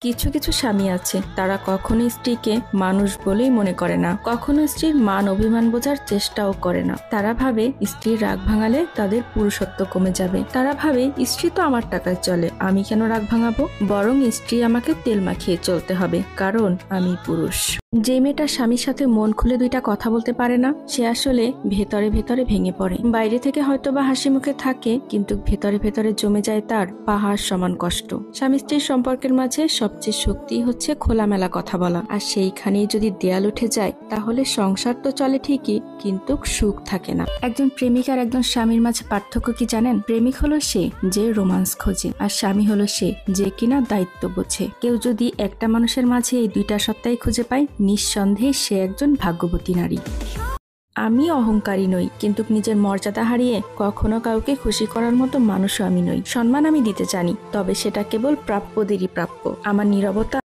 কিছু কিছু স্বামী আছে তারা কখনো স্ত্রীকে মানুষ বলেই মনে করে না, কখনো স্ত্রীর মান অভিমান বোঝার চেষ্টাও করে না। তারা ভাবে স্ত্রীর রাগ ভাঙালে তাদের পুরুষত্ব কমে যাবে। তারা ভাবে স্ত্রী তো আমার টাকায় চলে, আমি কেন রাগ ভাঙাবো, বরং স্ত্রী আমাকে তেল মাখিয়ে চলতে হবে কারণ আমি পুরুষ। যে মেয়েটা স্বামীর সাথে মন খুলে দুইটা কথা বলতে পারে না সে আসলে ভেতরে ভেতরে ভেঙে পড়ে। বাইরে থেকে হয়তো বা হাসি মুখে থাকে কিন্তু ভেতরে ভেতরে জমে যায় তার পাহাড় সমান কষ্ট। স্বামী স্ত্রীর সম্পর্কের মাঝে সবচেয়ে শক্তি হচ্ছে খোলামেলা কথা বলা, আর সেইখানেই যদি দেয়াল উঠে যায় তাহলে সংসার তো চলে ঠিকই কিন্তু সুখ থাকে না। একজন প্রেমিক আর একজন স্বামীর মাঝে পার্থক্য কি জানেন? প্রেমিক হলো সে যে রোমান্স খোঁজে, আর স্বামী হলো সে যে কিনা দায়িত্ব বোঝে। কেউ যদি একটা মানুষের মাঝে এই দুইটা সত্তাই খুঁজে পায় নিঃসন্দেহে সে একজন ভাগ্যবতী নারী। আমি অহংকারী নই, কিন্তু নিজের মর্যাদা হারিয়ে কখনো কাউকে খুশি করার মতো মানুষও আমি নই। সম্মান আমি দিতে জানি, তবে সেটা কেবল প্রাপ্যদেরই প্রাপ্য। আমার নীরবতা